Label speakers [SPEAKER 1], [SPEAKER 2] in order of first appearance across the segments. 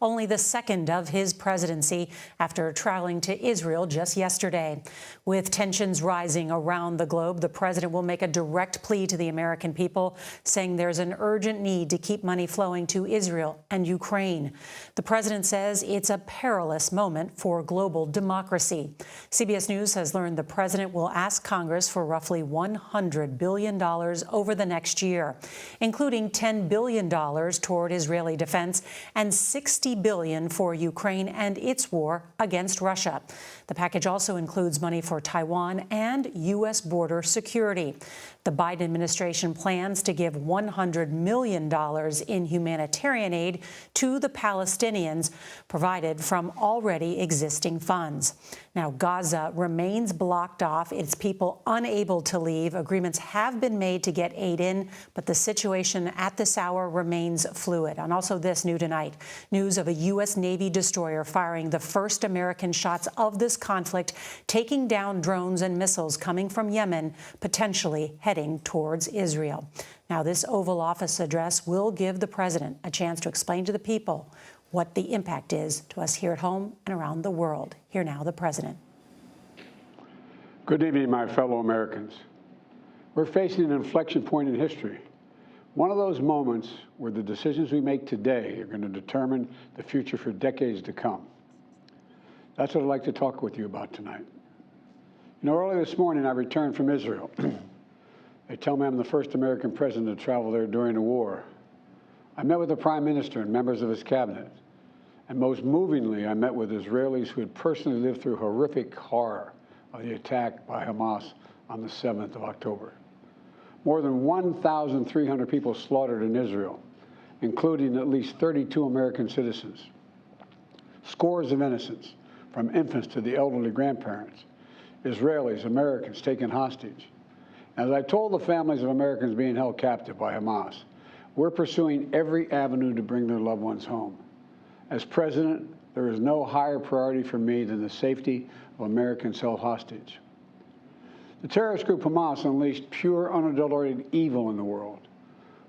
[SPEAKER 1] only the second of his presidency after traveling to Israel just yesterday. With tensions rising around the globe, the president will make a direct plea to the American people, saying there's an urgent need to keep money flowing to Israel and Ukraine. The president says it's a perilous moment for global democracy. CBS News has learned the president will ask Congress for roughly $100 billion over the next year, including $10 billion toward Israeli defense and $60 billion for Ukraine and its war against Russia. The package also includes money for Taiwan and U.S. border security. The Biden administration plans to give $100 million in humanitarian aid to the Palestinians, provided from already existing funds. Now, Gaza remains blocked off, its people unable to leave. Agreements have been made to get aid in, but the situation at this hour remains fluid. And also this new tonight, news of a U.S. Navy destroyer firing the first American shots of this conflict, taking down drones and missiles coming from Yemen, potentially heading towards Israel. Now, this Oval Office address will give the president a chance to explain to the people what the impact is to us here at home and around the world. Here now, the president.
[SPEAKER 2] Good evening, my fellow Americans. We're facing an inflection point in history. One of those moments where the decisions we make today are going to determine the future for decades to come. That's what I'd like to talk with you about tonight. You know, early this morning, I returned from Israel. They tell me I'm the first American president to travel there during the war. I met with the Prime Minister and members of his cabinet. And most movingly, I met with Israelis who had personally lived through horrific horror of the attack by Hamas on the 7th of October. More than 1,300 people slaughtered in Israel, including at least 32 American citizens. Scores of innocents, from infants to the elderly grandparents. Israelis, Americans taken hostage. As I told the families of Americans being held captive by Hamas, we're pursuing every avenue to bring their loved ones home. As president, there is no higher priority for me than the safety of Americans held hostage. The terrorist group Hamas unleashed pure, unadulterated evil in the world.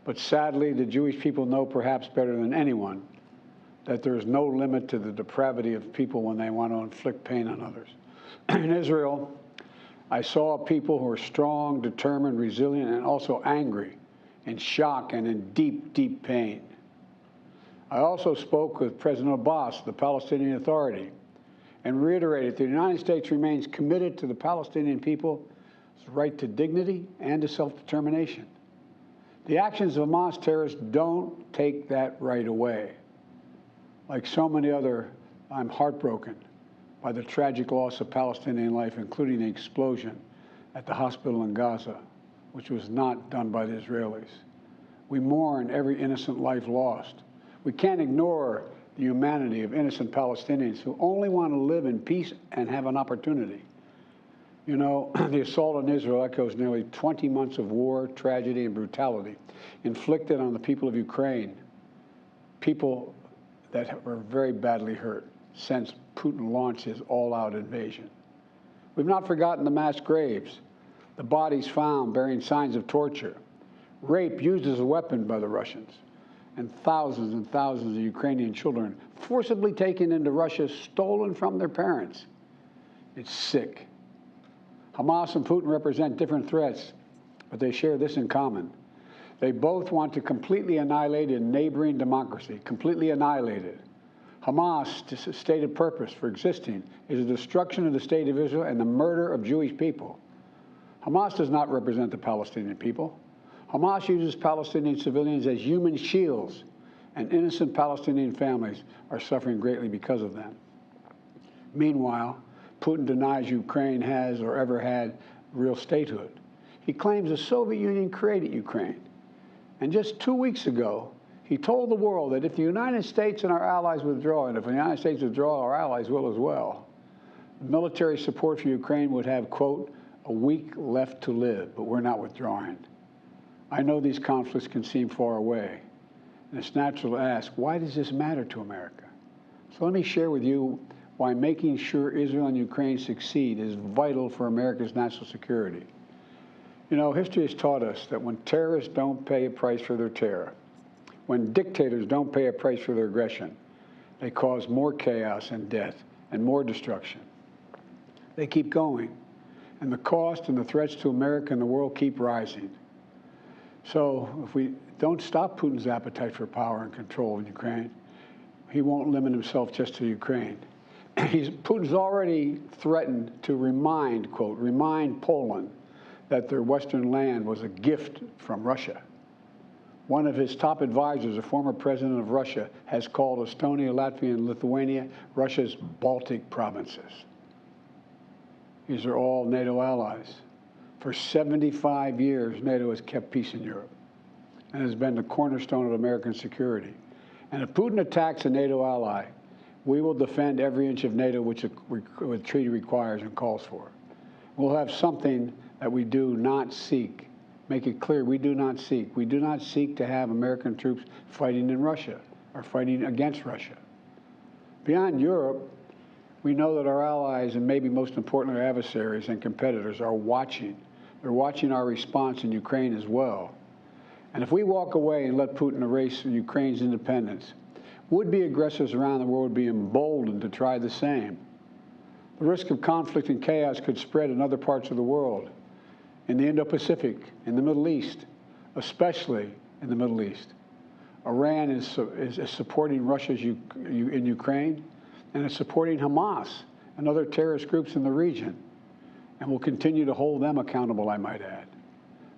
[SPEAKER 2] But sadly, the Jewish people know perhaps better than anyone that there is no limit to the depravity of people when they want to inflict pain on others. In Israel, I saw people who are strong, determined, resilient, and also angry, in shock and in deep, deep pain. I also spoke with President Abbas, the Palestinian Authority, and reiterated that the United States remains committed to the Palestinian people's right to dignity and to self-determination. The actions of Hamas terrorists don't take that right away. Like so many other, I'm heartbroken by the tragic loss of Palestinian life, including the explosion at the hospital in Gaza, which was not done by the Israelis. We mourn every innocent life lost. We can't ignore the humanity of innocent Palestinians who only want to live in peace and have an opportunity. You know, the assault on Israel echoes nearly 20 months of war, tragedy, and brutality inflicted on the people of Ukraine, people that were very badly hurt since Putin launched his all-out invasion. We've not forgotten the mass graves, the bodies found bearing signs of torture, rape used as a weapon by the Russians, and thousands of Ukrainian children forcibly taken into Russia, stolen from their parents. It's sick. Hamas and Putin represent different threats, but they share this in common. They both want to completely annihilate a neighboring democracy, completely annihilate it. Hamas' stated purpose for existing is the destruction of the state of Israel and the murder of Jewish people. Hamas does not represent the Palestinian people. Hamas uses Palestinian civilians as human shields, and innocent Palestinian families are suffering greatly because of them. Meanwhile, Putin denies Ukraine has or ever had real statehood. He claims the Soviet Union created Ukraine. And just 2 weeks ago, he told the world that if the United States and our allies withdraw, and if the United States withdraw, our allies will as well, military support for Ukraine would have, quote, a week left to live, but we're not withdrawing. I know these conflicts can seem far away, and it's natural to ask, why does this matter to America? So let me share with you why making sure Israel and Ukraine succeed is vital for America's national security. You know, history has taught us that when terrorists don't pay a price for their terror, when dictators don't pay a price for their aggression, They cause more chaos and death and more destruction. They keep going. And the cost and the threats to America and the world keep rising. So if we don't stop Putin's appetite for power and control in Ukraine, he won't limit himself just to Ukraine. Putin's already threatened to remind, quote, remind Poland that their Western land was a gift from Russia. One of his top advisors, a former president of Russia, has called Estonia, Latvia, and Lithuania Russia's Baltic provinces. These are all NATO allies. For 75 years, NATO has kept peace in Europe and has been the cornerstone of American security. And if Putin attacks a NATO ally, we will defend every inch of NATO which the treaty requires and calls for. We'll have something that we do not seek. Make it clear, we do not seek. We do not seek to have American troops fighting in Russia or fighting against Russia. Beyond Europe, we know that our allies, and maybe most importantly our adversaries and competitors, are watching. They're watching our response in Ukraine as well. And if we walk away and let Putin erase Ukraine's independence, would-be aggressors around the world would be emboldened to try the same. The risk of conflict and chaos could spread in other parts of the world, in the Indo-Pacific, in the Middle East, especially in the Middle East. Iran is supporting Russia in Ukraine, and is supporting Hamas and other terrorist groups in the region, and will continue to hold them accountable, I might add.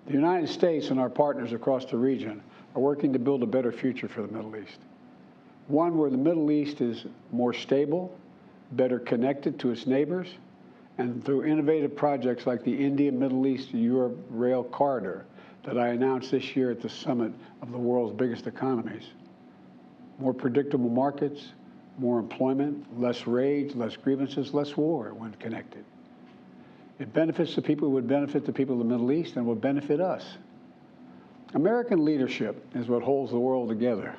[SPEAKER 2] The United States and our partners across the region are working to build a better future for the Middle East. One where the Middle East is more stable, better connected to its neighbors, and through innovative projects like the India-Middle East-Europe Rail Corridor that I announced this year at the summit of the world's biggest economies. More predictable markets, more employment, less rage, less grievances, less war when connected. It benefits the people, it would benefit the people of the Middle East, and would benefit us. American leadership is what holds the world together.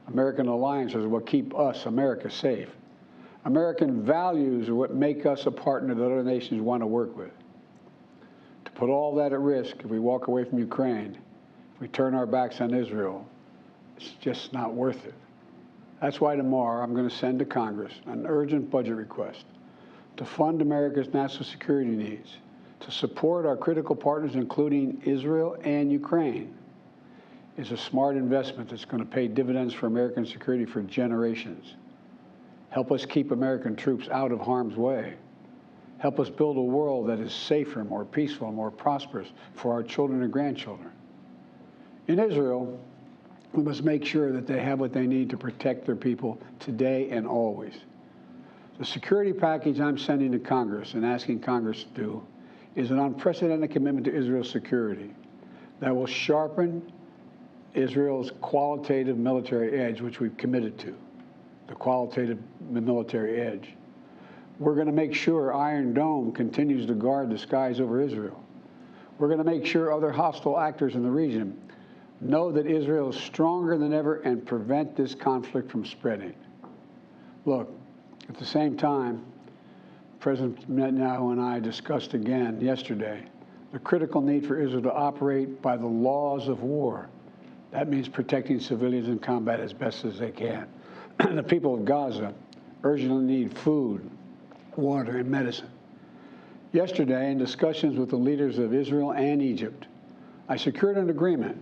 [SPEAKER 2] American alliances are what keep us, America, safe. American values are what make us a partner that other nations want to work with. To put all that at risk, if we walk away from Ukraine, if we turn our backs on Israel, it's just not worth it. That's why tomorrow I'm going to send to Congress an urgent budget request to fund America's national security needs, to support our critical partners, including Israel and Ukraine. Is a smart investment that's going to pay dividends for American security for generations. Help us keep American troops out of harm's way. Help us build a world that is safer, more peaceful, more prosperous for our children and grandchildren. In Israel, we must make sure that they have what they need to protect their people today and always. The security package I'm sending to Congress and asking Congress to do is an unprecedented commitment to Israel's security that will sharpen Israel's qualitative military edge, which we've committed to, the qualitative military edge. We're going to make sure Iron Dome continues to guard the skies over Israel. We're going to make sure other hostile actors in the region know that Israel is stronger than ever and prevent this conflict from spreading. Look, at the same time, President Netanyahu and I discussed again yesterday the critical need for Israel to operate by the laws of war. That means protecting civilians in combat as best as they can. The people of Gaza urgently need food, water, and medicine. Yesterday, in discussions with the leaders of Israel and Egypt, I secured an agreement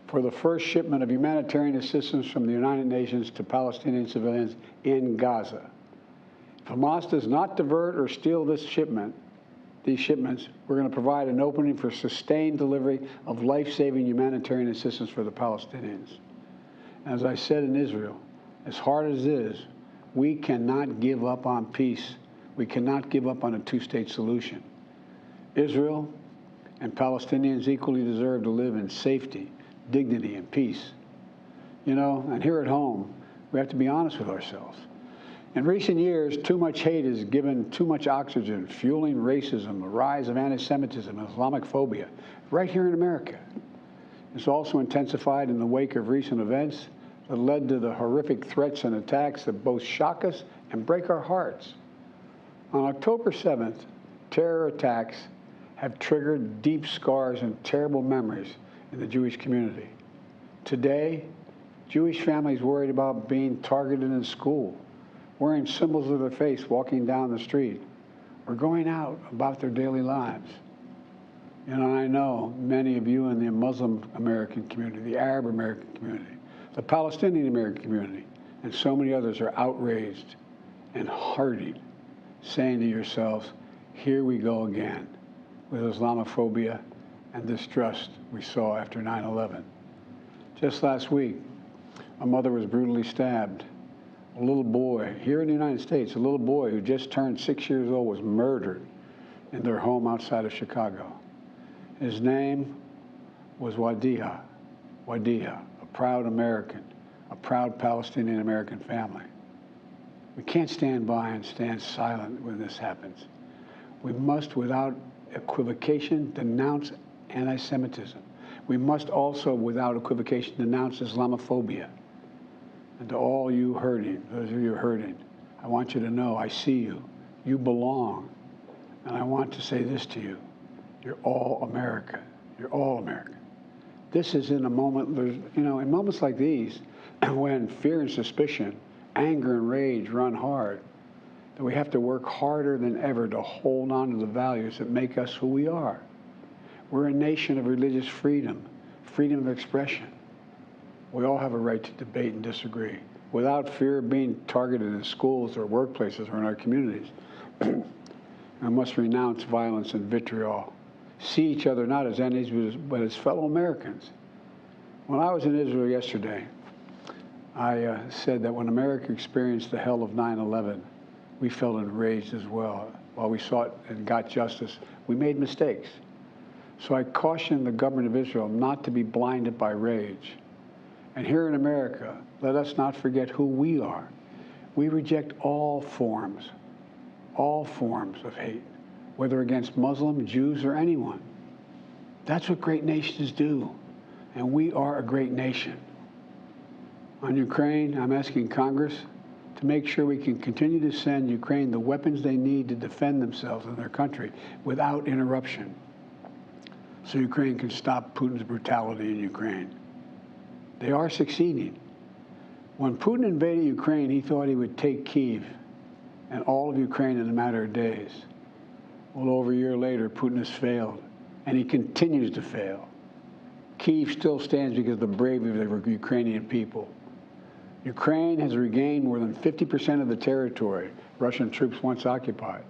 [SPEAKER 2] for the first shipment of humanitarian assistance from the United Nations to Palestinian civilians in Gaza. If Hamas does not divert or steal these shipments, we're going to provide an opening for sustained delivery of life-saving humanitarian assistance for the Palestinians. As I said in Israel, as hard as it is, we cannot give up on peace. We cannot give up on a two-state solution. Israel and Palestinians equally deserve to live in safety, dignity, and peace. You know, and here at home, we have to be honest with ourselves. In recent years, too much hate has given too much oxygen, fueling racism, the rise of anti-Semitism, and Islamic phobia, right here in America. It's also intensified in the wake of recent events that led to the horrific threats and attacks that both shock us and break our hearts. On October 7th, terror attacks have triggered deep scars and terrible memories in the Jewish community. Today, Jewish families worried about being targeted in school, wearing symbols of their faith, walking down the street, or going out about their daily lives. And I know many of you in the Muslim American community, the Arab American community, the Palestinian American community, and so many others are outraged and heartened, saying to yourselves, here we go again with Islamophobia and distrust we saw after 9/11. Just last week, a mother was brutally stabbed. A little boy, here in the United States, a little boy who just turned 6 years old was murdered in their home outside of Chicago. His name was Wadiha, a proud American, a proud Palestinian American family. We can't stand by and stand silent when this happens. We must, without equivocation, denounce anti-Semitism. We must also, without equivocation, denounce Islamophobia. And to all you hurting, those of you hurting, I want you to know I see you. You belong. And I want to say this to you. You're all America. You're all America. This is in a moment, in moments like these, when fear and suspicion, anger and rage run hard, that we have to work harder than ever to hold on to the values that make us who we are. We're a nation of religious freedom, freedom of expression. We all have a right to debate and disagree without fear of being targeted in schools or workplaces or in our communities. We must renounce violence and vitriol. See each other not as enemies, but as fellow Americans. When I was in Israel yesterday, I said that when America experienced the hell of 9/11, we felt enraged as well. While we sought and got justice, we made mistakes. So I cautioned the government of Israel not to be blinded by rage. And here in America, let us not forget who we are. We reject all forms of hate, whether against Muslim, Jews, or anyone. That's what great nations do, and we are a great nation. On Ukraine, I'm asking Congress to make sure we can continue to send Ukraine the weapons they need to defend themselves and their country without interruption, so Ukraine can stop Putin's brutality in Ukraine. They are succeeding. When Putin invaded Ukraine, he thought he would take Kyiv and all of Ukraine in a matter of days. Well, over a year later, Putin has failed, and he continues to fail. Kyiv still stands because of the bravery of the Ukrainian people. Ukraine has regained more than 50% of the territory Russian troops once occupied,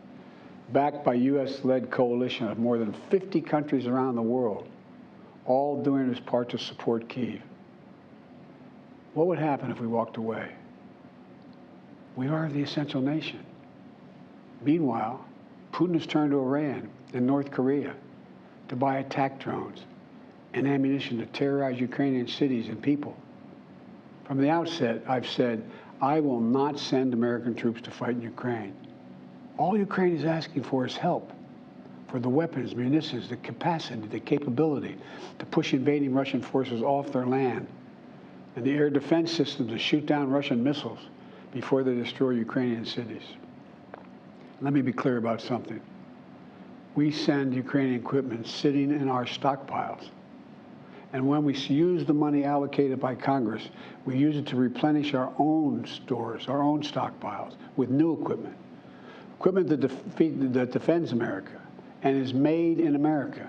[SPEAKER 2] backed by U.S.-led coalition of more than 50 countries around the world, all doing its part to support Kyiv. What would happen if we walked away? We are the essential nation. Meanwhile, Putin has turned to Iran and North Korea to buy attack drones and ammunition to terrorize Ukrainian cities and people. From the outset, I've said, I will not send American troops to fight in Ukraine. All Ukraine is asking for is help for the weapons, munitions, the capacity, the capability to push invading Russian forces off their land, and the air defense system to shoot down Russian missiles before they destroy Ukrainian cities. Let me be clear about something. We send Ukrainian equipment sitting in our stockpiles. And when we use the money allocated by Congress, we use it to replenish our own stores, our own stockpiles with new equipment. Equipment that defends America and is made in America.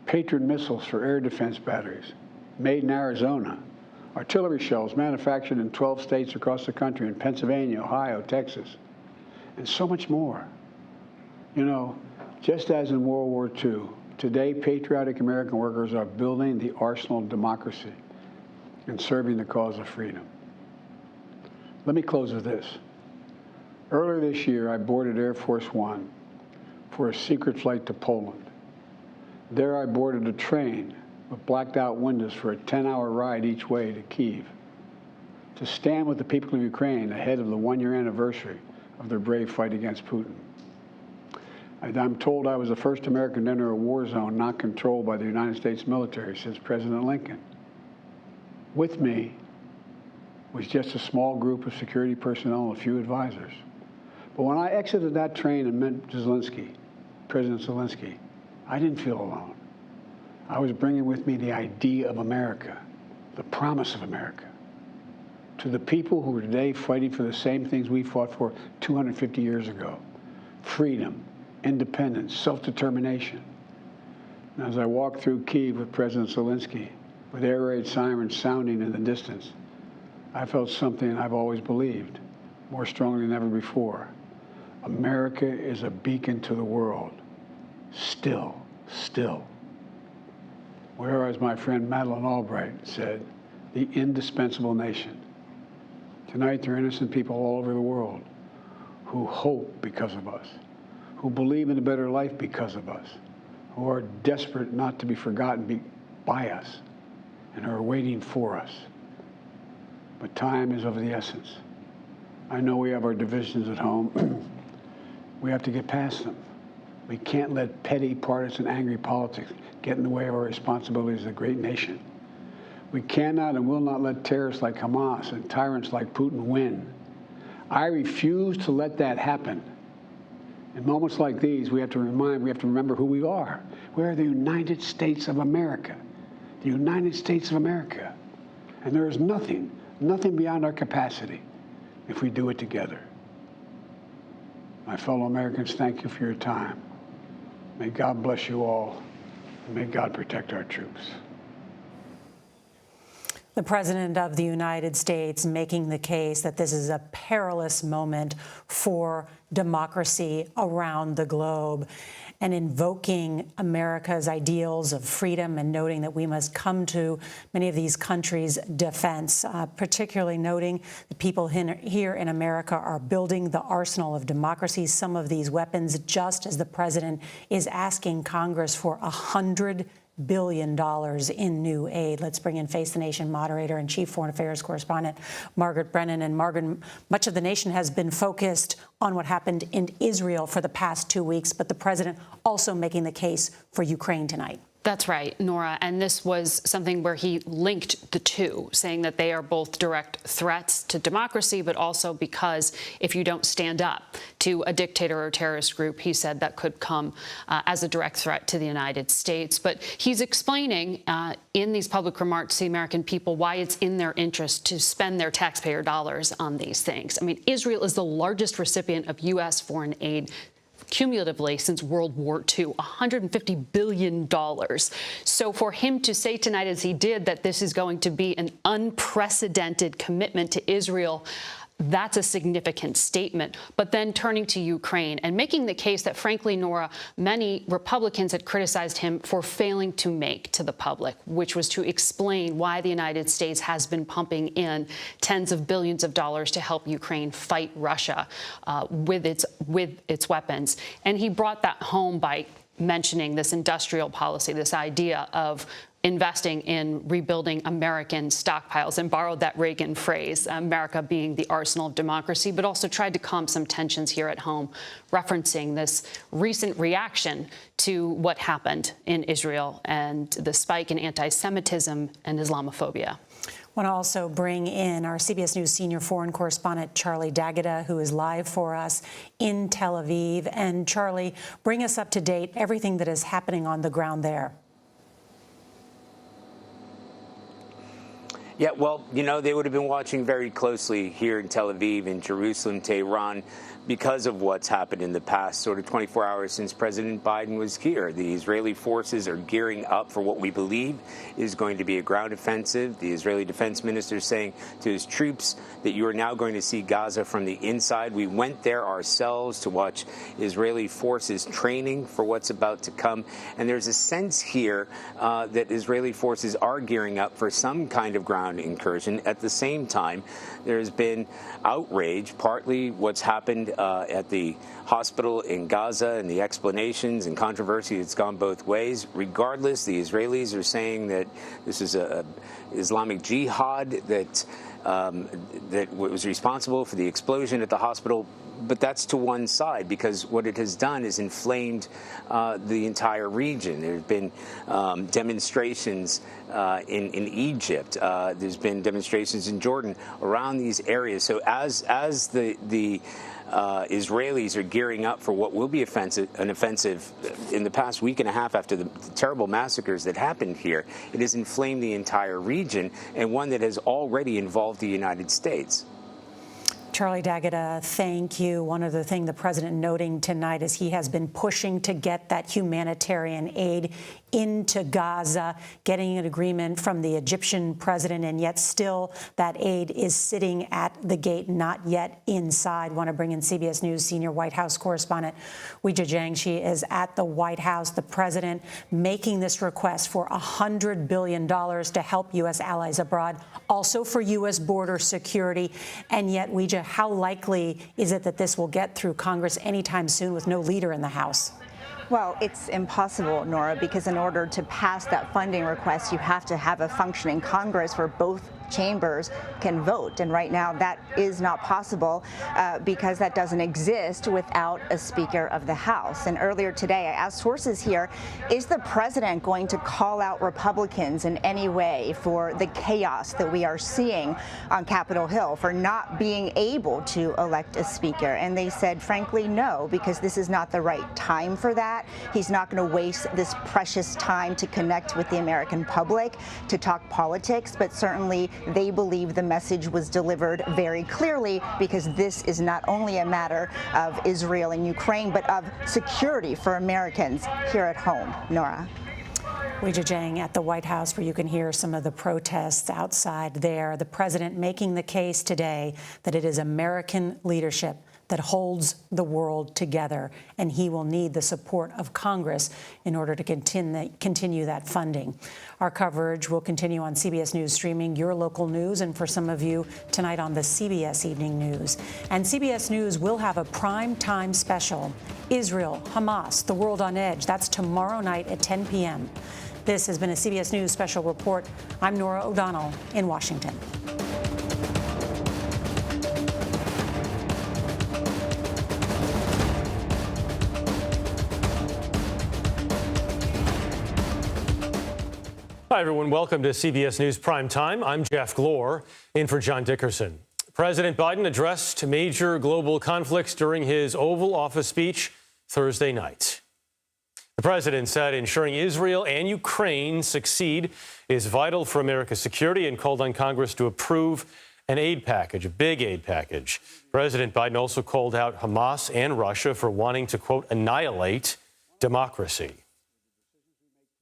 [SPEAKER 2] Patriot missiles for air defense batteries, made in Arizona. Artillery shells manufactured in 12 states across the country, in Pennsylvania, Ohio, Texas, and so much more. You know, just as in World War II, today patriotic American workers are building the arsenal of democracy and serving the cause of freedom. Let me close with this. Earlier this year, I boarded Air Force One for a secret flight to Poland. There I boarded a train with blacked out windows for a 10-hour ride each way to Kyiv, to stand with the people of Ukraine ahead of the one-year anniversary of their brave fight against Putin. I'm told I was the first American to enter a war zone not controlled by the United States military since President Lincoln. With me was just a small group of security personnel and a few advisors. But when I exited that train and met President Zelensky, I didn't feel alone. I was bringing with me the idea of America, the promise of America. to the people who are today fighting for the same things we fought for 250 years ago: freedom, independence, self-determination. And as I walked through Kyiv with President Zelensky, with air raid sirens sounding in the distance, I felt something I've always believed, more strongly than ever before. America is a beacon to the world. Still. Where, as my friend Madeleine Albright said, the indispensable nation. Tonight, there are innocent people all over the world who hope because of us, who believe in a better life because of us, who are desperate not to be forgotten by us, and are waiting for us. But time is of the essence. I know we have our divisions at home. We have to get past them. We can't let petty, partisan, angry politics get in the way of our responsibilities as a great nation. We cannot and will not let terrorists like Hamas and tyrants like Putin win. I refuse to let that happen. In moments like these, we have to remember who we are. We are the United States of America. The United States of America. And there is nothing beyond our capacity if we do it together. My fellow Americans, thank you for your time. May God bless you all, and may God protect our troops.
[SPEAKER 1] The President of the United States making the case that this is a perilous moment for democracy around the globe, and invoking America's ideals of freedom and noting that we must come to many of these countries' defense, particularly noting that people here in America are building the arsenal of democracy, some of these weapons, just as the President is asking Congress for $100 billion in new aid. Let's bring in Face the Nation moderator and chief foreign affairs correspondent Margaret Brennan. And Margaret, much of the nation has been focused on what happened in Israel for the past 2 weeks, but the president also making the case for Ukraine tonight.
[SPEAKER 3] That's right, Nora. And this was something where he linked the two, saying that they are both direct threats to democracy, but also because if you don't stand up to a dictator or terrorist group, he said that could come as a direct threat to the United States. But he's explaining in these public remarks to the American people why it's in their interest to spend their taxpayer dollars on these things. I mean, Israel is the largest recipient of U.S. foreign aid cumulatively since World War II, $150 billion. So for him to say tonight, as he did, that this is going to be an unprecedented commitment to Israel, that's a significant statement. But then turning to Ukraine and making the case that, frankly, Nora, many Republicans had criticized him for failing to make to the public, which was to explain why the United States has been pumping in tens of billions of dollars to help Ukraine fight Russia with its weapons. And he brought that home by mentioning this industrial policy, this idea of investing in rebuilding American stockpiles, and borrowed that Reagan phrase, America being the arsenal of democracy, but also tried to calm some tensions here at home, referencing this recent reaction to what happened in Israel and the spike in anti-Semitism and Islamophobia.
[SPEAKER 1] I want to also bring in our CBS News senior foreign correspondent, Charlie D'Agata, who is live for us in Tel Aviv. And Charlie, bring us up to date, everything that is happening on the ground there.
[SPEAKER 4] Yeah, well, you know, they would have been watching very closely here in Tel Aviv, in Jerusalem, Tehran, because of what's happened in the past sort of 24 hours since President Biden was here. The Israeli forces are gearing up for what we believe is going to be a ground offensive. The Israeli defense minister saying to his troops that you are now going to see Gaza from the inside. We went there ourselves to watch Israeli forces training for what's about to come. And there's a sense here that Israeli forces are gearing up for some kind of ground incursion. At the same time, there's been outrage, partly what's happened at the hospital in Gaza and the explanations and controversy that's gone both ways. Regardless, the Israelis are saying that this is a Islamic Jihad that was responsible for the explosion at the hospital. But that's to one side, because what it has done is inflamed the entire region. There have been demonstrations in Egypt. There's been demonstrations in Jordan around these areas. So as the Israelis are gearing up for what will be an offensive in the past week and a half after the terrible massacres that happened here. It has inflamed the entire region, and one that has already involved the United States.
[SPEAKER 1] Charlie D'Agata, thank you. One other thing the president noting tonight is he has been pushing to get that humanitarian aid into Gaza, getting an agreement from the Egyptian president, and yet still that aid is sitting at the gate, not yet inside. Want to bring in CBS News senior White House correspondent Weijia Jiang. She is at the White House. The president making this request for $100 billion to help U.S. allies abroad, also for U.S. border security. And yet, Weijia, how likely is it that this will get through Congress anytime soon with no leader in the House?
[SPEAKER 5] Well, it's impossible, Nora, because in order to pass that funding request, you have to have a functioning Congress where both chambers can vote. And right now that is not possible because that doesn't exist without a Speaker of the House. And earlier today, I asked sources here, is the president going to call out Republicans in any way for the chaos that we are seeing on Capitol Hill, for not being able to elect a speaker? And they said, frankly, no, because this is not the right time for that. He's not going to waste this precious time to connect with the American public, to talk politics, but certainly they believe the message was delivered very clearly, because this is not only a matter of Israel and Ukraine, but of security for Americans here at home. Nora.
[SPEAKER 1] Weijia Jiang at the White House, where you can hear some of the protests outside there. The president making the case today that it is American leadership that holds the world together, and he will need the support of Congress in order to continue that funding. Our coverage will continue on CBS News Streaming, your local news, and for some of you tonight on the CBS Evening News. And CBS News will have a prime time special, Israel, Hamas, the world on edge. That's tomorrow night at 10 p.m. This has been a CBS News special report. I'm Nora O'Donnell in Washington.
[SPEAKER 6] Hi, everyone. Welcome to CBS News Prime Time. I'm Jeff Glor, in for John Dickerson. President Biden addressed major global conflicts during his Oval Office speech Thursday night. The president said ensuring Israel and Ukraine succeed is vital for America's security and called on Congress to approve an aid package, a big aid package. President Biden also called out Hamas and Russia for wanting to, quote, annihilate democracy.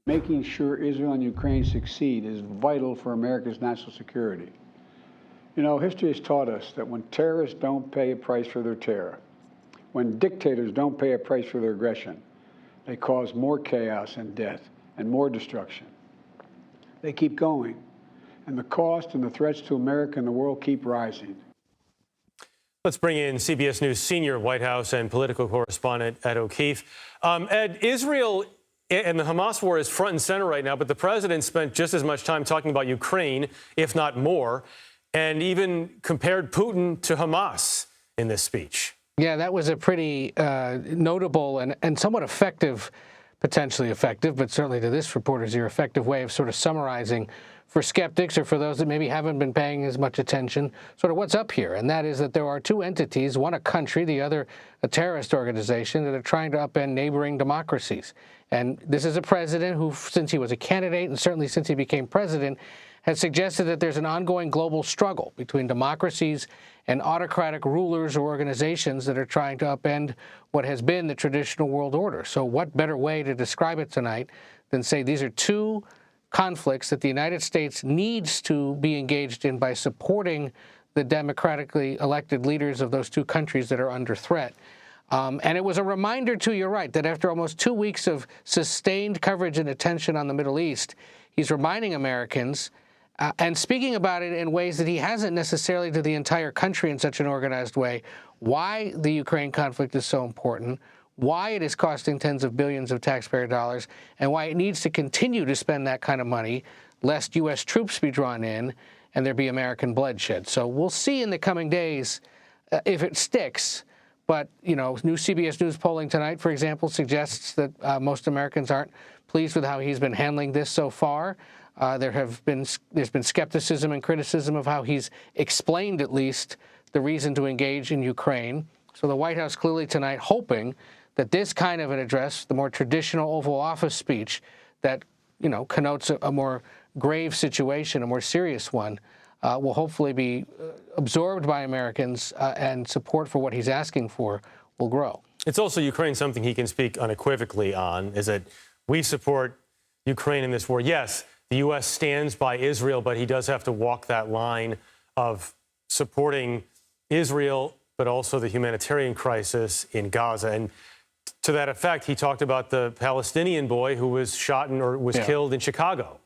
[SPEAKER 2] Making sure Israel and Ukraine succeed is vital for America's national security. You know, history has taught us that when terrorists don't pay a price for their terror, when dictators don't pay a price for their aggression, they cause more chaos and death and more destruction. They keep going, and the cost and the threats to America and the world keep rising.
[SPEAKER 6] Let's bring in CBS News senior White House and political correspondent Ed O'Keefe. Ed, Israel and the Hamas war is front and center right now, but the president spent just as much time talking about Ukraine, if not more, and even compared Putin to Hamas in this speech.
[SPEAKER 7] Yeah, that was a pretty notable and somewhat effective, potentially effective, but certainly to this reporter's ear, effective way of sort of summarizing for skeptics or for those that maybe haven't been paying as much attention, sort of what's up here. And that is that there are two entities, one a country, the other a terrorist organization, that are trying to upend neighboring democracies. And this is a president who, since he was a candidate and certainly since he became president, has suggested that there's an ongoing global struggle between democracies and autocratic rulers or organizations that are trying to upend what has been the traditional world order. So what better way to describe it tonight than say these are two conflicts that the United States needs to be engaged in by supporting the democratically elected leaders of those two countries that are under threat. And it was a reminder, too, you're right, that after almost 2 weeks of sustained coverage and attention on the Middle East, he's reminding Americans and speaking about it in ways that he hasn't necessarily to the entire country in such an organized way, why the Ukraine conflict is so important, why it is costing tens of billions of taxpayer dollars, and why it needs to continue to spend that kind of money, lest U.S. troops be drawn in and there be American bloodshed. So we'll see in the coming days if it sticks. But, you know, new CBS News polling tonight, for example, suggests that most Americans aren't pleased with how he's been handling this so far. There's been skepticism and criticism of how he's explained, at least, the reason to engage in Ukraine. So the White House clearly tonight hoping that this kind of an address, the more traditional Oval Office speech that, connotes a more grave situation, a more serious one, will hopefully be absorbed by Americans, and support for what he's asking for will grow.
[SPEAKER 6] It's also Ukraine, something he can speak unequivocally on, is that we support Ukraine in this war. Yes, the U.S. stands by Israel, but he does have to walk that line of supporting Israel, but also the humanitarian crisis in Gaza. And to that effect, he talked about the Palestinian boy who was shot or was killed in Chicago.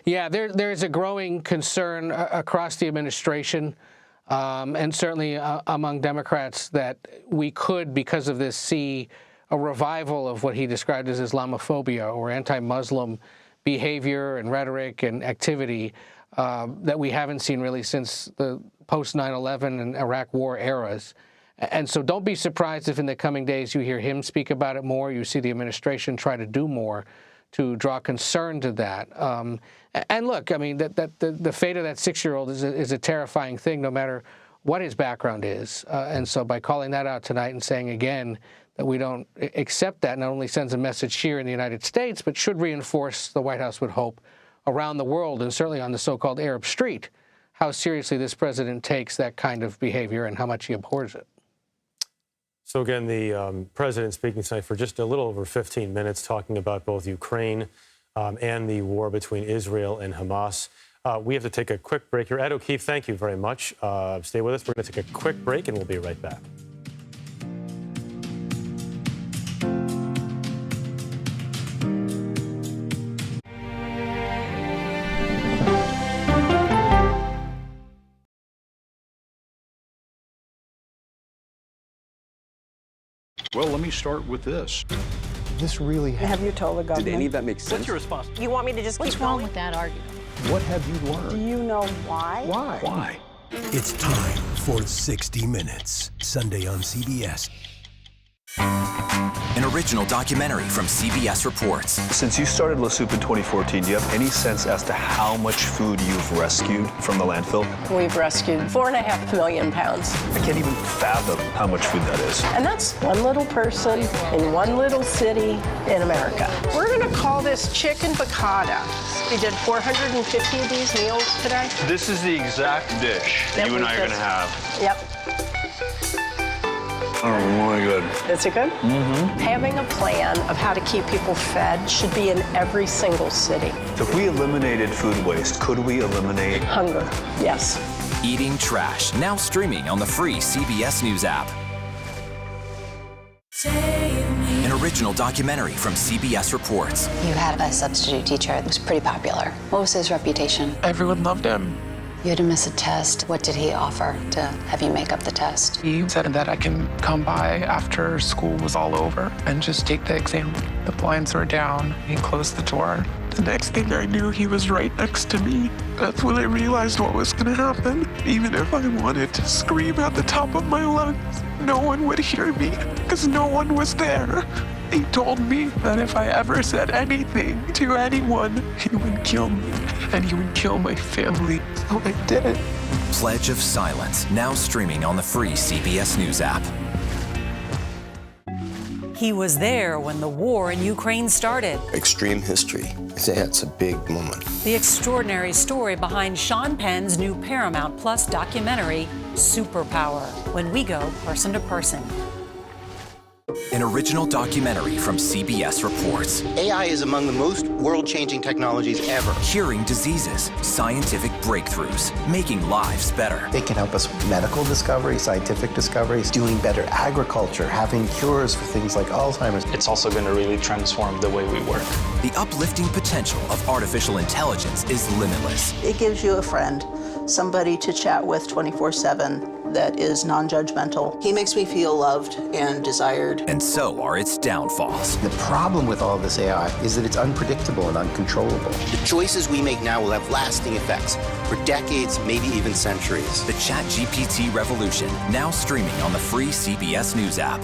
[SPEAKER 7] Yeah, there's a growing concern across the administration, and certainly among Democrats, that we could, because of this, see a revival of what he described as Islamophobia or anti-Muslim behavior and rhetoric and activity that we haven't seen really since the post-9/11 and Iraq War eras. And so don't be surprised if in the coming days you hear him speak about it more, you see the administration try to do more to draw concern to that. And look, I mean, the fate of that 6-year-old is a terrifying thing, no matter what his background is. And so by calling that out tonight and saying again that we don't accept that, not only sends a message here in the United States, but should reinforce, the White House would hope, around the world, and certainly on the so-called Arab Street, how seriously this president takes that kind of behavior and how much he abhors it.
[SPEAKER 6] So again, the president speaking tonight for just a little over 15 minutes, talking about both Ukraine and the war between Israel and Hamas. We have to take a quick break here. Ed O'Keefe, thank you very much. Stay with us. We're going to take a quick break, and we'll be right back.
[SPEAKER 8] Well, let me start with this.
[SPEAKER 9] This really happened.
[SPEAKER 10] Have you told the government?
[SPEAKER 9] Did any of that make sense?
[SPEAKER 8] What's your response?
[SPEAKER 10] You want me to just
[SPEAKER 11] What's
[SPEAKER 10] keep
[SPEAKER 11] wrong
[SPEAKER 10] going?
[SPEAKER 11] with that argument?
[SPEAKER 9] What have you learned?
[SPEAKER 10] Do you know why?
[SPEAKER 9] Why?
[SPEAKER 8] Why?
[SPEAKER 12] It's time for 60 Minutes, Sunday on CBS.
[SPEAKER 13] An original documentary from CBS Reports.
[SPEAKER 14] Since you started La Soup in 2014, do you have any sense as to how much food you've rescued from the landfill?
[SPEAKER 10] We've rescued 4.5 million pounds.
[SPEAKER 14] I can't even fathom how much food that is.
[SPEAKER 10] And that's one little person in one little city in America. We're going to call this chicken piccata. We did 450 of these meals today.
[SPEAKER 14] This is the exact dish that you and I are going to have.
[SPEAKER 10] Yep.
[SPEAKER 14] Oh, really good.
[SPEAKER 10] Is it good? Mm-hmm. Having a plan of how to keep people fed should be in every single city.
[SPEAKER 14] If we eliminated food waste, could we eliminate
[SPEAKER 10] hunger? Yes.
[SPEAKER 13] Eating Trash, now streaming on the free CBS News app. An original documentary from CBS Reports.
[SPEAKER 11] You had a substitute teacher that was pretty popular. What was his reputation?
[SPEAKER 15] Everyone loved him.
[SPEAKER 11] You had to miss a test. What did he offer to have you make up the test?
[SPEAKER 15] He said that I can come by after school was all over and just take the exam. The blinds were down. He closed the door. The next thing I knew, he was right next to me. That's when I realized what was going to happen. Even if I wanted to scream at the top of my lungs, no one would hear me because no one was there. He told me that if I ever said anything to anyone, he would kill me, and he would kill my family. So I did it.
[SPEAKER 13] Pledge of Silence, now streaming on the free CBS News app.
[SPEAKER 1] He was there when the war in Ukraine started.
[SPEAKER 12] Extreme history. It's a big moment.
[SPEAKER 1] The extraordinary story behind Sean Penn's new Paramount Plus documentary, Superpower, when we go person to person.
[SPEAKER 13] An original documentary from CBS Reports.
[SPEAKER 16] AI is among the most world-changing technologies ever.
[SPEAKER 13] Curing diseases, scientific breakthroughs, making lives better.
[SPEAKER 16] They can help us with medical discoveries, scientific discoveries, doing better agriculture, having cures for things like Alzheimer's.
[SPEAKER 14] It's also going to really transform the way we work.
[SPEAKER 13] The uplifting potential of artificial intelligence is limitless.
[SPEAKER 17] It gives you a friend, somebody to chat with 24/7 that is non-judgmental. He makes me feel loved and desired.
[SPEAKER 13] And so are its downfalls.
[SPEAKER 16] The problem with all this AI is that it's unpredictable and uncontrollable. The choices we make now will have lasting effects for decades, maybe even centuries.
[SPEAKER 13] The ChatGPT revolution, now streaming on the free CBS News app.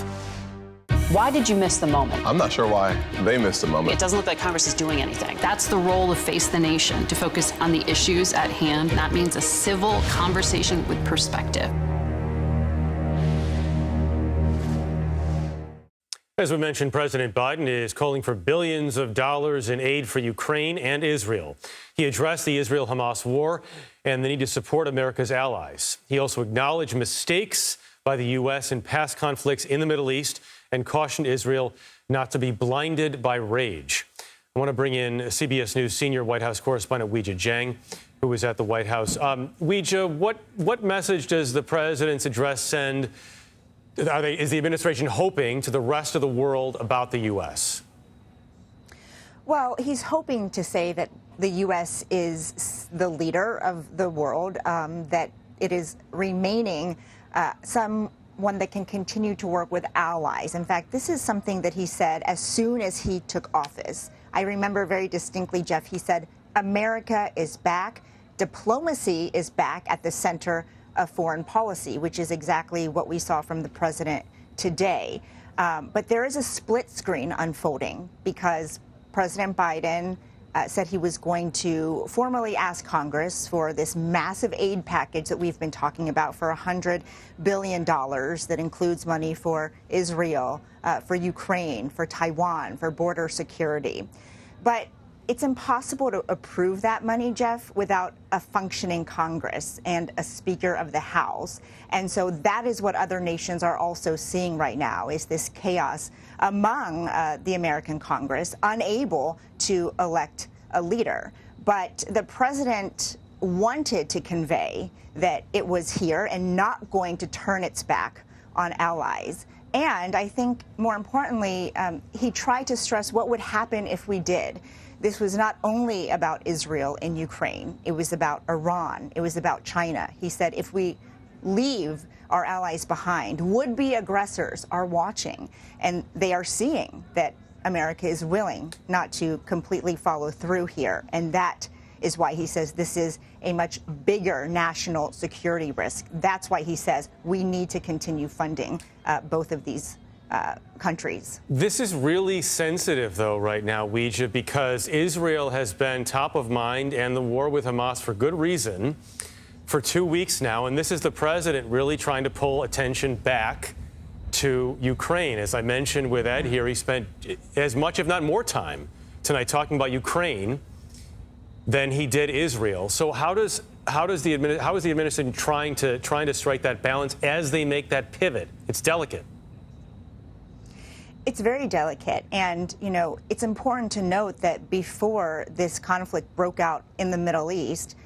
[SPEAKER 18] Why did you miss the moment?
[SPEAKER 19] I'm not sure why they missed the moment.
[SPEAKER 3] It doesn't look like Congress is doing anything. That's the role of Face the Nation, to focus on the issues at hand. That means a civil conversation with perspective.
[SPEAKER 6] As we mentioned, President Biden is calling for billions of dollars in aid for Ukraine and Israel. He addressed the Israel-Hamas war and the need to support America's allies. He also acknowledged mistakes by the U.S. in past conflicts in the Middle East and cautioned Israel not to be blinded by rage. I want to bring in CBS News senior White House correspondent Weijia Jiang, who was at the White House. Weijia, what message does the president's address send? Is the administration hoping to the rest of the world about the U.S.?
[SPEAKER 5] Well, he's hoping to say that the U.S. is the leader of the world, that it is remaining someone that can continue to work with allies. In fact, this is something that he said as soon as he took office. I remember very distinctly, Jeff, he said, America is back. Diplomacy is back at the center of foreign policy, which is exactly what we saw from the president today. But there is a split screen unfolding because President Biden said he was going to formally ask Congress for this massive aid package that we've been talking about for $100 billion that includes money for Israel, for Ukraine, for Taiwan, for border security. But it's impossible to approve that money, Jeff, without a functioning Congress and a Speaker of the House. And so that is what other nations are also seeing right now, is this chaos among the American Congress, unable to elect a leader. But the president wanted to convey that it was here and not going to turn its back on allies. And I think, more importantly, he tried to stress what would happen if we did. This was not only about Israel and Ukraine. It was about Iran. It was about China. He said if we leave our allies behind, would-be aggressors are watching, and they are seeing that America is willing not to completely follow through here. And that is why he says this is a much bigger national security risk. That's why he says we need to continue funding both of these countries.
[SPEAKER 6] This is really sensitive, though, right now, Weijia, because Israel has been top of mind and the war with Hamas for good reason for 2 weeks now. And this is the president really trying to pull attention back to Ukraine. As I mentioned with Ed here, he spent as much, if not more time tonight talking about Ukraine than he did Israel. So how is the administration trying to strike that balance as they make that pivot? It's delicate.
[SPEAKER 5] It's very delicate. And, you know, it's important to note that before this conflict broke out in the Middle East,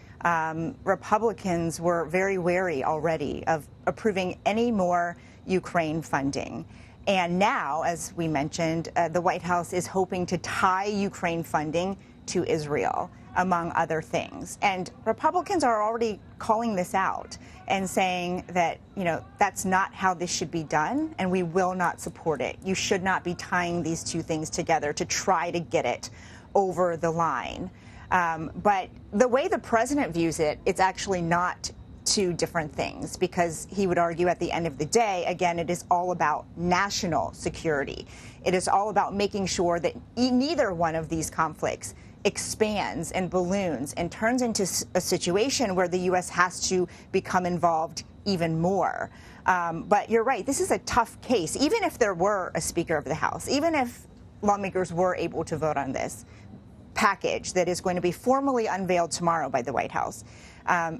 [SPEAKER 5] Republicans were very wary already of approving any more Ukraine funding. And now, as we mentioned, the White House is hoping to tie Ukraine funding to Israel, among other things. And Republicans are already calling this out and saying that, you know, that's not how this should be done, and we will not support it. You should not be tying these two things together to try to get it over the line. But the way the president views it, it's actually not two different things, because he would argue at the end of the day, again, it is all about national security. It is all about making sure that neither one of these conflicts expands and balloons and turns into a situation where the U.S. has to become involved even more. But you're right, this is a tough case. Even if there were a Speaker of the House, even if lawmakers were able to vote on this package that is going to be formally unveiled tomorrow by the White House,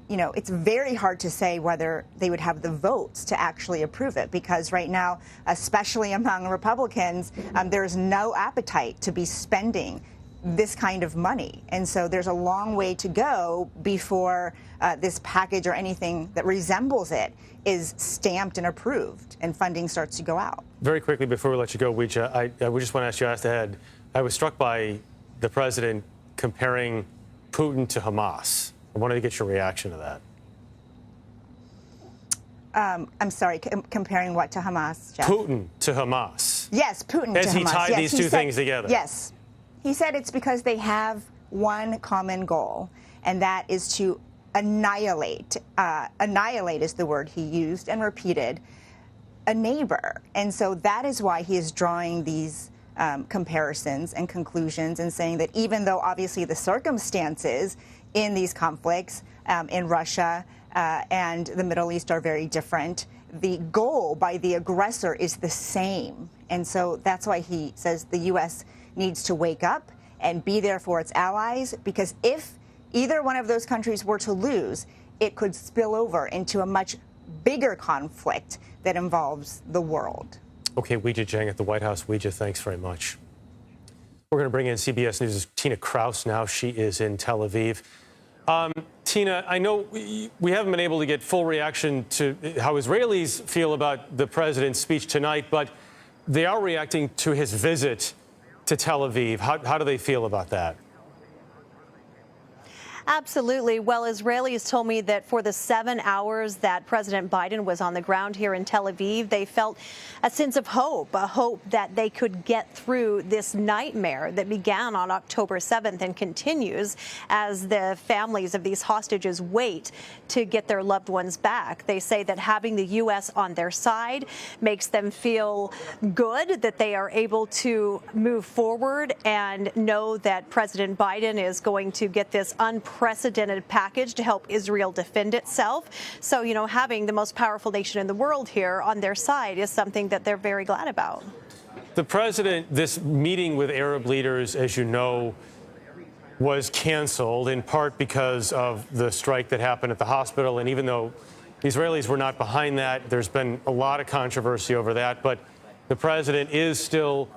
[SPEAKER 5] you know, it's very hard to say whether they would have the votes to actually approve it, because right now, especially among Republicans, there's no appetite to be spending this kind of money. And so there's a long way to go before this package or anything that resembles it is stamped and approved and funding starts to go out.
[SPEAKER 6] Very quickly before we let you go, Weijia, I just want to ask you, ahead, I was struck by the president comparing Putin to Hamas. I wanted to get your reaction to that.
[SPEAKER 5] I'm sorry, comparing what to Hamas, Jeff?
[SPEAKER 6] Putin to Hamas.
[SPEAKER 5] Yes, Putin to Hamas.
[SPEAKER 6] As he tied these two things together.
[SPEAKER 5] Yes. He said it's because they have one common goal, and that is to annihilate. Annihilate is the word he used and repeated, a neighbor. And so that is why he is drawing these comparisons and conclusions and saying that even though obviously the circumstances in these conflicts in Russia and the Middle East are very different, the goal by the aggressor is the same. And so that's why he says the U.S. needs to wake up and be there for its allies, because if either one of those countries were to lose, it could spill over into a much bigger conflict that involves the world.
[SPEAKER 6] Okay, Weijia Jiang at the White House. Weijia, thanks very much. We're going to bring in CBS News' Tina Kraus now. She is in Tel Aviv. Tina, I know we haven't been able to get full reaction to how Israelis feel about the president's speech tonight, but they are reacting to his visit to Tel Aviv. How do they feel about that?
[SPEAKER 20] Absolutely. Well, Israelis told me that for the 7 hours that President Biden was on the ground here in Tel Aviv, they felt a sense of hope, a hope that they could get through this nightmare that began on October 7th and continues as the families of these hostages wait to get their loved ones back. They say that having the U.S. on their side makes them feel good, that they are able to move forward and know that President Biden is going to get this unprecedented package to help Israel defend itself. So, you know, having the most powerful nation in the world here on their side is something that they're very glad about.
[SPEAKER 6] The president, this meeting with Arab leaders, as you know, was canceled in part because of the strike that happened at the hospital. And even though the Israelis were not behind that, there's been a lot of controversy over that. But the president is still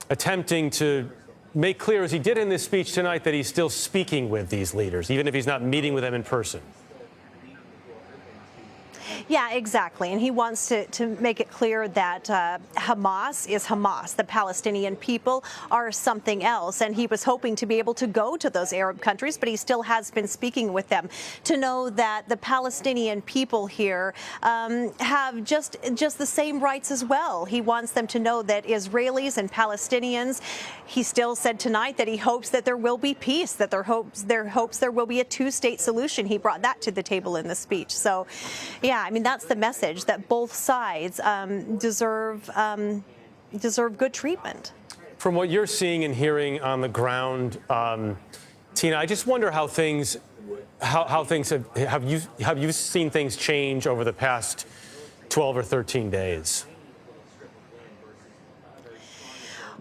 [SPEAKER 6] attempting to make clear, as he did in this speech tonight, that he's still speaking with these leaders, even if he's not meeting with them in person.
[SPEAKER 20] Yeah, exactly. And he wants to make it clear that Hamas is Hamas. The Palestinian people are something else. And he was hoping to be able to go to those Arab countries, but he still has been speaking with them to know that the Palestinian people here have just the same rights as well. He wants them to know that Israelis and Palestinians, he still said tonight that he hopes that there will be peace, that there hopes there will be a two-state solution. He brought that to the table in the speech. So, yeah, I mean, that's the message, that both sides deserve good treatment.
[SPEAKER 6] From what you're seeing and hearing on the ground, Tina, I just wonder how things have you seen things change over the past 12 or 13 days?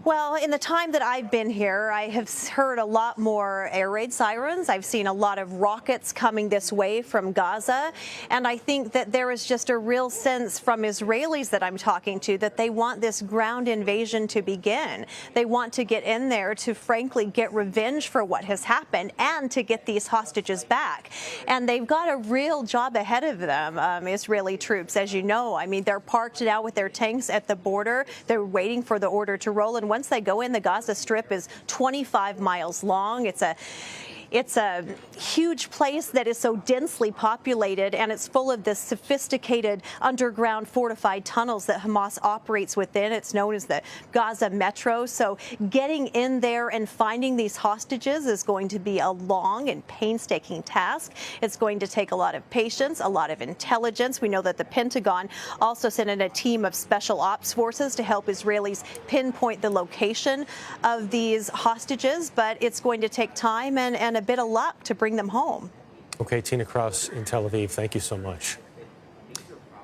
[SPEAKER 20] Well, in the time that I've been here, I have heard a lot more air raid sirens. I've seen a lot of rockets coming this way from Gaza. And I think that there is just a real sense from Israelis that I'm talking to that they want this ground invasion to begin. They want to get in there to, frankly, get revenge for what has happened and to get these hostages back. And they've got a real job ahead of them, Israeli troops, as you know. I mean, they're parked now with their tanks at the border. They're waiting for the order to roll. And once they go in, the Gaza Strip is 25 miles long. It's a huge place that is so densely populated, and it's full of this sophisticated underground fortified tunnels that Hamas operates within. It's known as the Gaza Metro. So getting in there and finding these hostages is going to be a long and painstaking task. It's going to take a lot of patience, a lot of intelligence. We know that the Pentagon also sent in a team of special ops forces to help Israelis pinpoint the location of these hostages, but it's going to take time and a bit of luck to bring them home.
[SPEAKER 6] Okay, Tina Kraus in Tel Aviv, thank you so much.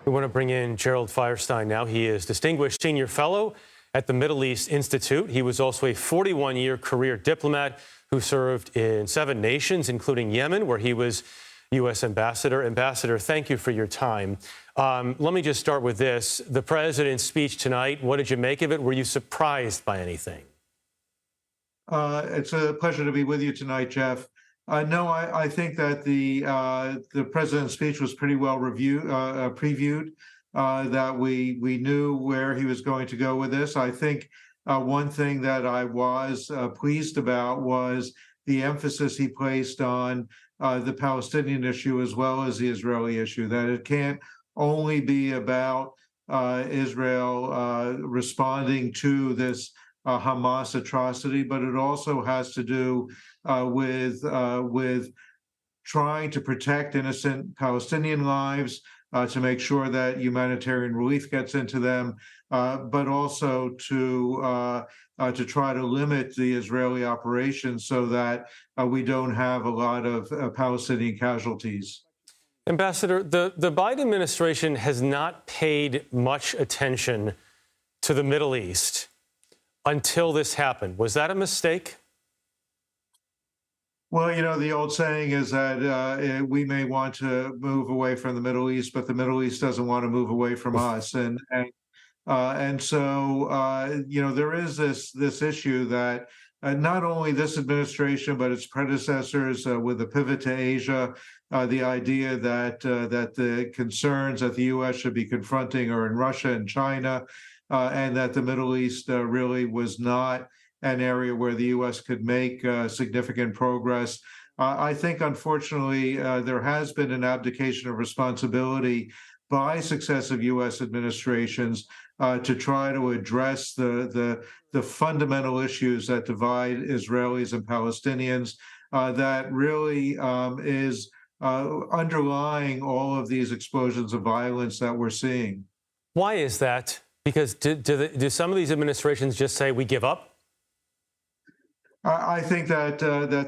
[SPEAKER 6] We want to bring in Gerald Firestein now. He is Distinguished Senior Fellow at the Middle East Institute. He was also a 41-year career diplomat who served in 7 nations, including Yemen, where he was U.S. Ambassador. Ambassador, thank you for your time. Let me just start with this. The president's speech tonight, what did you make of it? Were you surprised by anything?
[SPEAKER 21] It's a pleasure to be with you tonight, Jeff. No, I think that the president's speech was pretty well previewed, that we knew where he was going to go with this. I think one thing that I was pleased about was the emphasis he placed on the Palestinian issue as well as the Israeli issue, that it can't only be about Israel responding to this Hamas atrocity, but it also has to do with trying to protect innocent Palestinian lives, to make sure that humanitarian relief gets into them, but also to try to limit the Israeli operations so that we don't have a lot of Palestinian casualties.
[SPEAKER 6] Ambassador, the Biden administration has not paid much attention to the Middle East until this happened. Was that a mistake?
[SPEAKER 21] Well, you know, the old saying is that we may want to move away from the Middle East, but the Middle East doesn't want to move away from us. And so, you know, there is this issue that not only this administration, but its predecessors with the pivot to Asia, the idea that the concerns that the U.S. should be confronting are in Russia and China, and that the Middle East really was not an area where the U.S. could make significant progress. I think, unfortunately, there has been an abdication of responsibility by successive U.S. administrations to try to address the fundamental issues that divide Israelis and Palestinians that really is underlying all of these explosions of violence that we're seeing.
[SPEAKER 6] Why is that? Because do some of these administrations just say, we give up?
[SPEAKER 21] I think that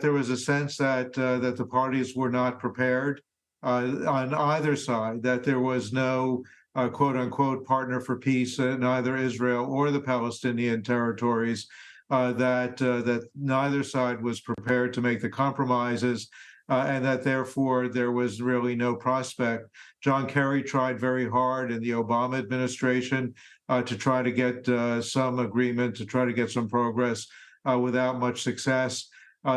[SPEAKER 21] there was a sense that the parties were not prepared on either side, that there was no quote unquote partner for peace in either Israel or the Palestinian territories, that neither side was prepared to make the compromises, and that therefore there was really no prospect. John Kerry tried very hard in the Obama administration to try to get some agreement, to try to get some progress, without much success.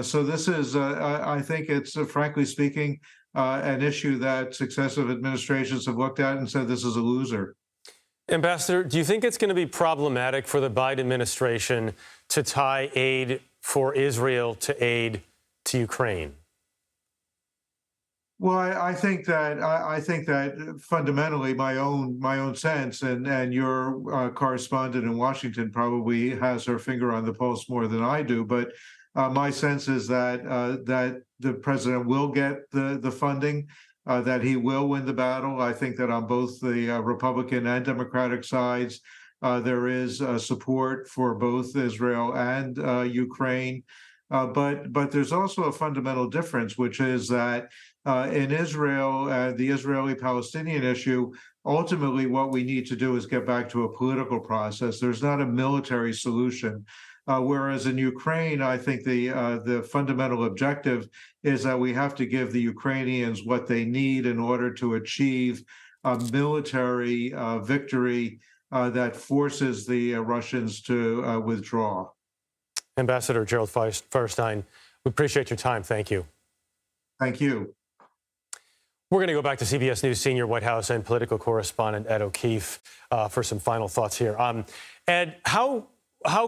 [SPEAKER 21] So this is, I think it's, frankly speaking, an issue that successive administrations have looked at and said this is a loser.
[SPEAKER 6] Ambassador, do you think it's going to be problematic for the Biden administration to tie aid for Israel to aid to Ukraine?
[SPEAKER 21] Well, I think that fundamentally my own sense, and your correspondent in Washington probably has her finger on the pulse more than I do, but my sense is that that the president will get the funding, that he will win the battle. I think that on both the Republican and Democratic sides, there is support for both Israel and Ukraine. But there's also a fundamental difference, which is that in Israel, the Israeli-Palestinian issue, ultimately what we need to do is get back to a political process. There's not a military solution. Whereas in Ukraine, I think the fundamental objective is that we have to give the Ukrainians what they need in order to achieve a military victory that forces the Russians to withdraw.
[SPEAKER 6] Ambassador Gerald Feuerstein, we appreciate your time. Thank you.
[SPEAKER 21] Thank you.
[SPEAKER 6] We're going to go back to CBS News senior White House and political correspondent Ed O'Keefe for some final thoughts here. Ed, how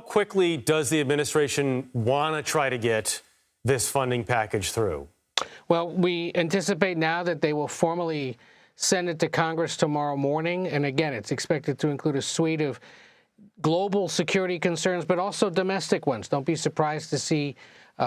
[SPEAKER 6] quickly does the administration want to try to get this funding package through?
[SPEAKER 7] Well, we anticipate now that they will formally send it to Congress tomorrow morning. And again, it's expected to include a suite of global security concerns, but also domestic ones. Don't be surprised to see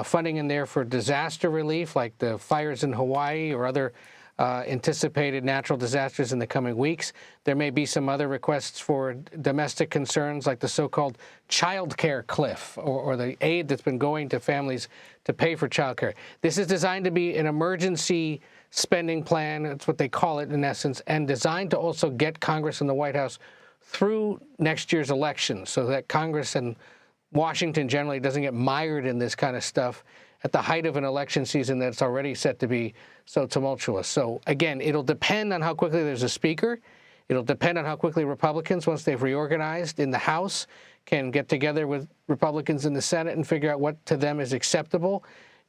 [SPEAKER 7] funding in there for disaster relief, like the fires in Hawaii or other anticipated natural disasters in the coming weeks. There may be some other requests for domestic concerns, like the so-called child care cliff, or the aid that's been going to families to pay for child care. This is designed to be an emergency spending plan. That's what they call it in essence, and designed to also get Congress and the White House through next year's election so that Congress and Washington generally doesn't get mired in this kind of stuff at the height of an election season that's already set to be so tumultuous. So again, it'll depend on how quickly there's a speaker. It'll depend on how quickly Republicans, once they've reorganized in the House, can get together with Republicans in the Senate and figure out what to them is acceptable.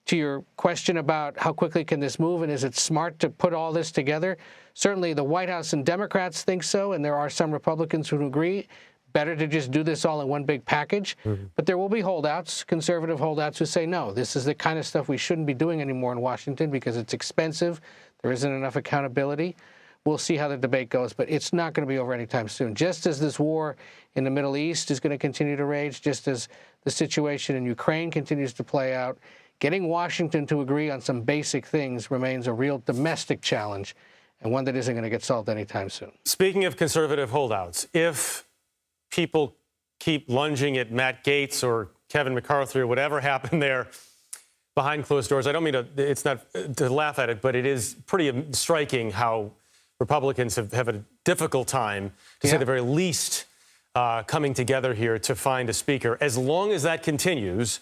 [SPEAKER 7] To your question about how quickly can this move and is it smart to put all this together, certainly the White House and Democrats think so, and there are some Republicans who agree. Better to just do this all in one big package. But there will be holdouts, conservative holdouts, who say, no, this is the kind of stuff we shouldn't be doing anymore in Washington because it's expensive. There isn't enough accountability. We'll see how the debate goes, but it's not going to be over anytime soon. Just as this war in the Middle East is going to continue to rage, just as the situation in Ukraine continues to play out, getting Washington to agree on some basic things remains a real domestic challenge and one that isn't going to get solved anytime soon.
[SPEAKER 6] Speaking of conservative holdouts, if people keep lunging at Matt Gaetz or Kevin McCarthy or whatever happened there, behind closed doors. I don't mean it's not to laugh at it, but it is pretty striking how Republicans have a difficult time, to say the very least, coming together here to find a speaker. As long as that continues,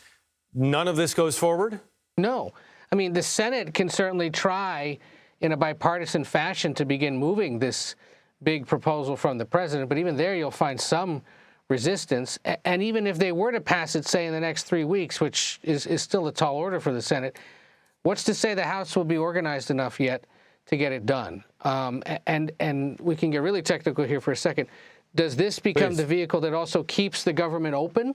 [SPEAKER 6] none of this goes forward?
[SPEAKER 7] No. I mean, the Senate can certainly try in a bipartisan fashion to begin moving this big proposal from the president, but even there you'll find some resistance. And even if they were to pass it, say, in the next 3 weeks, which is still a tall order for the Senate, what's to say the House will be organized enough yet to get it done? And we can get really technical here for a second. Does this become the vehicle that also keeps the government open?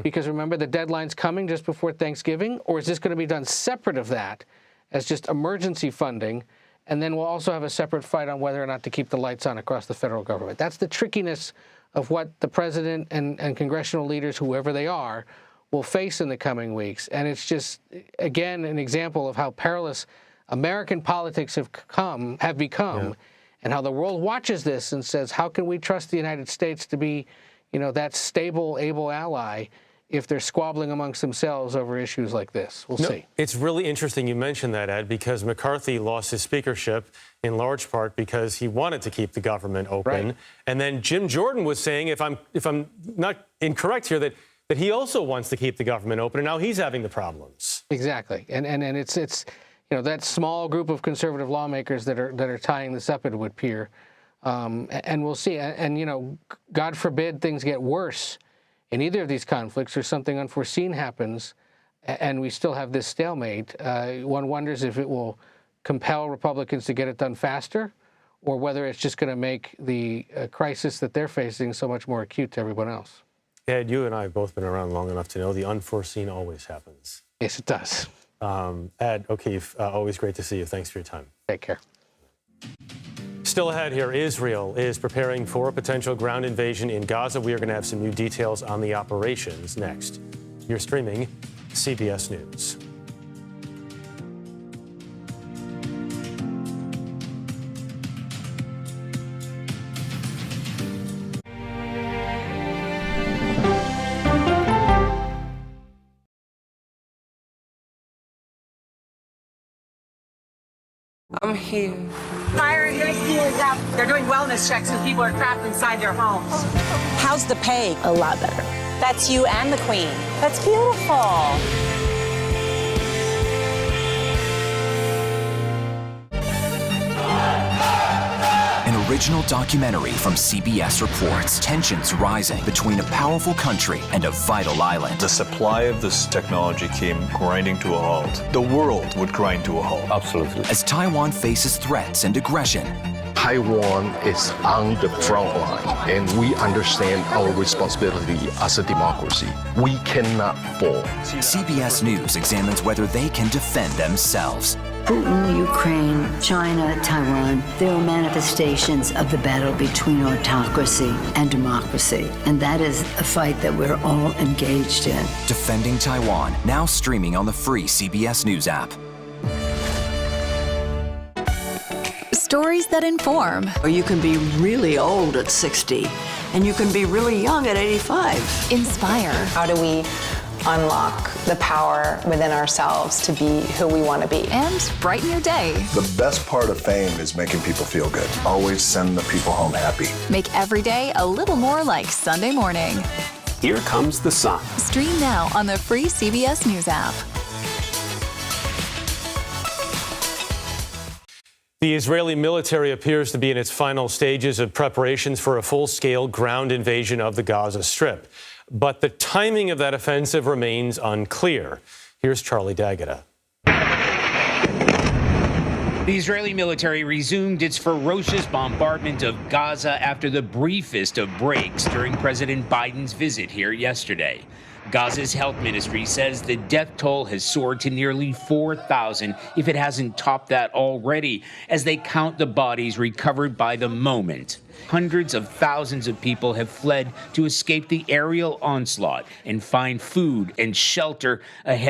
[SPEAKER 7] Because remember, the deadline's coming just before Thanksgiving? Or is this going to be done separate of that as just emergency funding? And then we'll also have a separate fight on whether or not to keep the lights on across the federal government. That's the trickiness of what the president and congressional leaders, whoever they are, will face in the coming weeks. And it's just, again, an example of how perilous American politics have become, and how the world watches this and says, how can we trust the United States to be, that stable, able ally if they're squabbling amongst themselves over issues like this? We'll see.
[SPEAKER 6] It's really interesting you mentioned that, Ed, because McCarthy lost his speakership in large part because he wanted to keep the government open. Right. And then Jim Jordan was saying, if I'm not incorrect here, that he also wants to keep the government open, and now he's having the problems.
[SPEAKER 7] Exactly. And it's that small group of conservative lawmakers that are tying this up, it would appear. And we'll see. And, God forbid things get worse in either of these conflicts or something unforeseen happens and we still have this stalemate. One wonders if it will compel Republicans to get it done faster or whether it's just going to make the crisis that they're facing so much more acute to everyone else.
[SPEAKER 6] Ed, you and I have both been around long enough to know the unforeseen always happens.
[SPEAKER 7] Yes, it does.
[SPEAKER 6] Ed O'Keefe, always great to see you. Thanks for your time.
[SPEAKER 7] Take care.
[SPEAKER 6] Still ahead here, Israel is preparing for a potential ground invasion in Gaza. We are going to have some new details on the operations next. You're streaming CBS News.
[SPEAKER 4] I'm here. Fire is out. They're doing wellness checks and people are trapped inside their homes.
[SPEAKER 22] How's the pay? A lot better. That's you and the Queen. That's beautiful.
[SPEAKER 13] An original documentary from CBS reports tensions rising between a powerful country and a vital island.
[SPEAKER 14] The supply of this technology came grinding to a halt. The world would grind to a halt.
[SPEAKER 13] Absolutely. As Taiwan faces threats and aggression,
[SPEAKER 23] Taiwan is on the front line, and we understand our responsibility as a democracy. We cannot fall.
[SPEAKER 13] CBS News examines whether they can defend themselves.
[SPEAKER 24] Putin, Ukraine, China, Taiwan, they are manifestations of the battle between autocracy and democracy. And that is a fight that we're all engaged in.
[SPEAKER 13] Defending Taiwan, now streaming on the free CBS News app.
[SPEAKER 25] Stories that inform.
[SPEAKER 26] Or you can be really old at 60, and you can be really young at 85.
[SPEAKER 25] Inspire.
[SPEAKER 11] How do we unlock the power within ourselves to be who we want to be?
[SPEAKER 25] And brighten your day.
[SPEAKER 19] The best part of fame is making people feel good. Always send the people home happy.
[SPEAKER 25] Make every day a little more like Sunday morning.
[SPEAKER 27] Here comes the sun.
[SPEAKER 25] Stream now on the free CBS News app.
[SPEAKER 6] The Israeli military appears to be in its final stages of preparations for a full-scale ground invasion of the Gaza Strip. But the timing of that offensive remains unclear. Here's Charlie D'Agata.
[SPEAKER 28] The Israeli military resumed its ferocious bombardment of Gaza after the briefest of breaks during President Biden's visit here yesterday. Gaza's health ministry says the death toll has soared to nearly 4,000, if it hasn't topped that already, as they count the bodies recovered by the moment. Hundreds of thousands of people have fled to escape the aerial onslaught and find food and shelter ahead.